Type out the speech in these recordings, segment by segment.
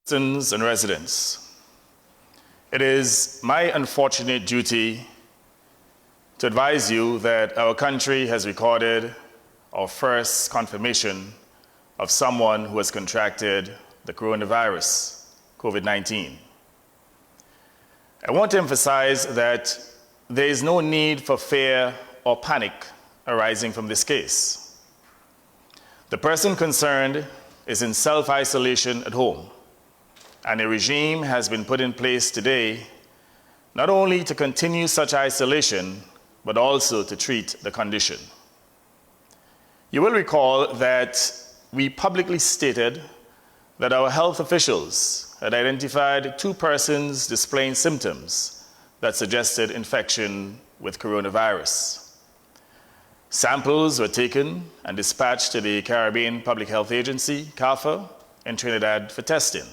Citizens and residents, it is my unfortunate duty to advise you that our country has recorded our first confirmation of someone who has contracted the coronavirus, COVID-19. I want to emphasize that there is no need for fear or panic arising from this case. The person concerned is in self-isolation at home, and a regime has been put in place today not only to continue such isolation, but also to treat the condition. You will recall that we publicly stated that our health officials had identified 2 persons displaying symptoms that suggested infection with coronavirus. Samples were taken and dispatched to the Caribbean Public Health Agency, CARPHA, in Trinidad for testing.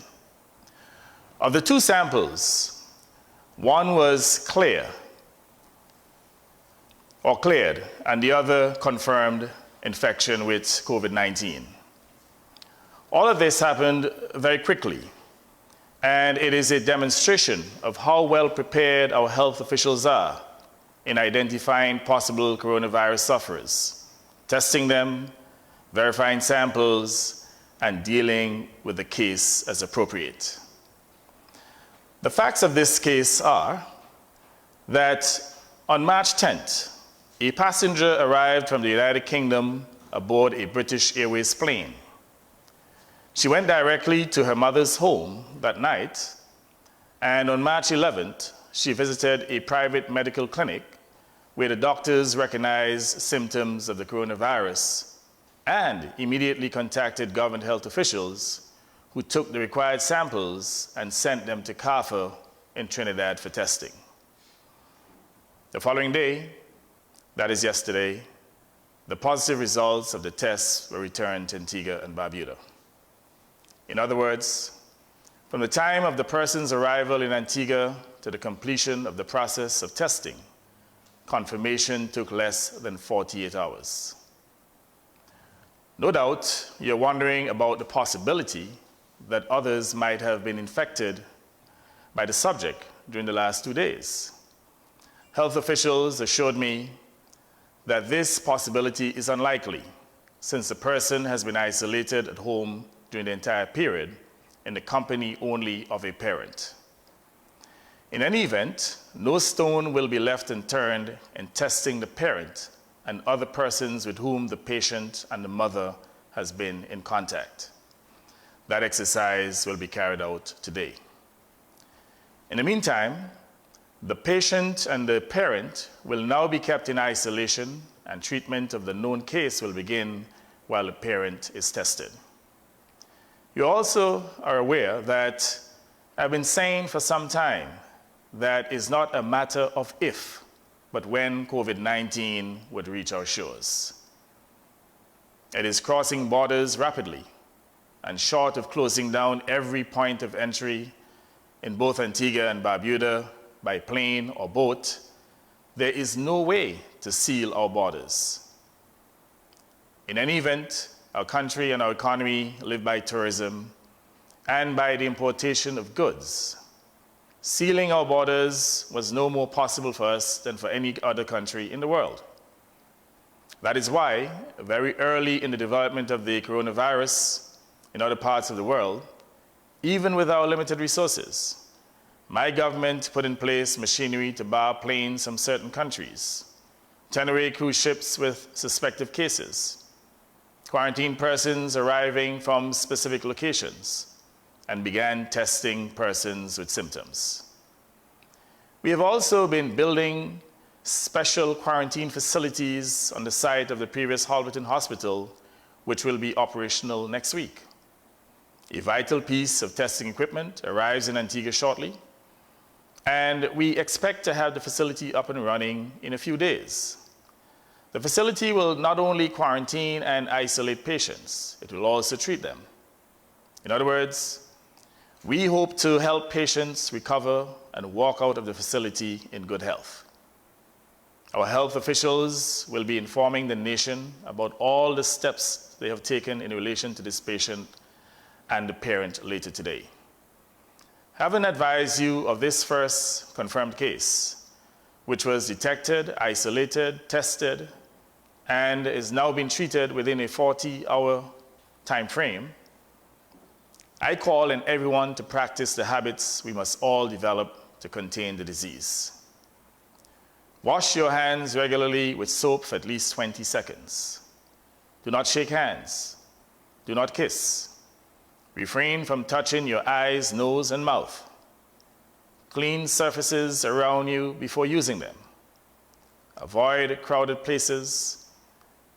Of the 2 samples, one was cleared, and the other confirmed infection with COVID-19. All of this happened very quickly, and it is a demonstration of how well prepared our health officials are in identifying possible coronavirus sufferers, testing them, verifying samples, and dealing with the case as appropriate. The facts of this case are that on March 10th, a passenger arrived from the United Kingdom aboard a British Airways plane. She went directly to her mother's home that night, and on March 11th, she visited a private medical clinic where the doctors recognized symptoms of the coronavirus and immediately contacted government health officials who took the required samples and sent them to CARPHA in Trinidad for testing. The following day, that is yesterday, the positive results of the tests were returned to Antigua and Barbuda. In other words, from the time of the person's arrival in Antigua to the completion of the process of testing, confirmation took less than 48 hours. No doubt you're wondering about the possibility that others might have been infected by the subject during the last 2 days. Health officials assured me that this possibility is unlikely, since the person has been isolated at home during the entire period in the company only of a parent. In any event, no stone will be left unturned in testing the parent and other persons with whom the patient and the mother has been in contact. That exercise will be carried out today. In the meantime, the patient and the parent will now be kept in isolation, and treatment of the known case will begin while the parent is tested. You also are aware that I've been saying for some time that it's not a matter of if, but when COVID-19 would reach our shores. It is crossing borders rapidly, and short of closing down every point of entry in both Antigua and Barbuda by plane or boat, there is no way to seal our borders. In any event, our country and our economy live by tourism and by the importation of goods. Sealing our borders was no more possible for us than for any other country in the world. That is why, very early in the development of the coronavirus in other parts of the world, even with our limited resources, my government put in place machinery to bar planes from certain countries, turn away cruise ships with suspected cases, quarantine persons arriving from specific locations, and began testing persons with symptoms. We have also been building special quarantine facilities on the site of the previous Halberton Hospital, which will be operational next week. A vital piece of testing equipment arrives in Antigua shortly, and we expect to have the facility up and running in a few days. The facility will not only quarantine and isolate patients, it will also treat them. In other words, we hope to help patients recover and walk out of the facility in good health. Our health officials will be informing the nation about all the steps they have taken in relation to this patient and the parent later today. Having advised you of this first confirmed case, which was detected, isolated, tested, and is now being treated within a 40-hour time frame, I call on everyone to practice the habits we must all develop to contain the disease. Wash your hands regularly with soap for at least 20 seconds. Do not shake hands. Do not kiss. Refrain from touching your eyes, nose, and mouth. Clean surfaces around you before using them. Avoid crowded places,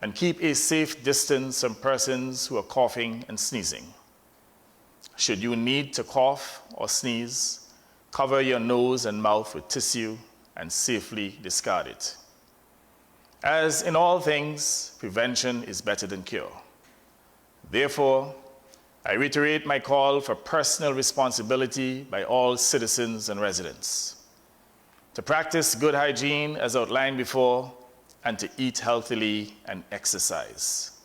and keep a safe distance from persons who are coughing and sneezing. Should you need to cough or sneeze, cover your nose and mouth with tissue and safely discard it. As in all things, prevention is better than cure. Therefore, I reiterate my call for personal responsibility by all citizens and residents to practice good hygiene as outlined before, and to eat healthily and exercise.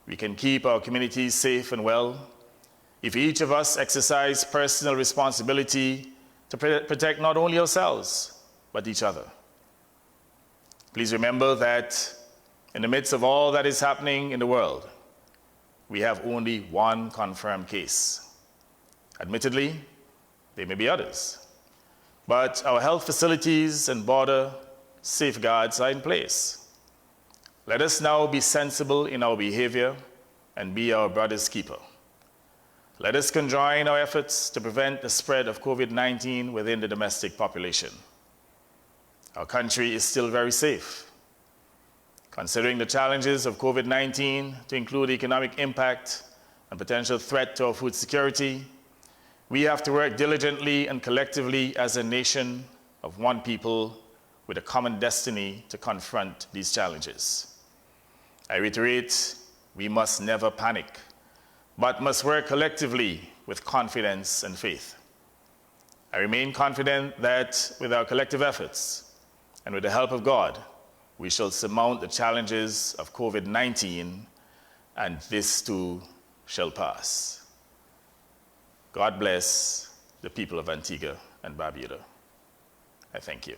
We can keep our communities safe and well if each of us exercise personal responsibility to protect not only ourselves, but each other. Please remember that in the midst of all that is happening in the world, we have only one confirmed case. Admittedly, there may be others, but our health facilities and border safeguards are in place. Let us now be sensible in our behavior and be our brother's keeper. Let us conjoin our efforts to prevent the spread of COVID-19 within the domestic population. Our country is still very safe. Considering the challenges of COVID-19 to include economic impact and potential threat to our food security, we have to work diligently and collectively as a nation of one people with a common destiny to confront these challenges. I reiterate, we must never panic, but must work collectively with confidence and faith. I remain confident that with our collective efforts and with the help of God, we shall surmount the challenges of COVID-19, and this too shall pass. God bless the people of Antigua and Barbuda. I thank you.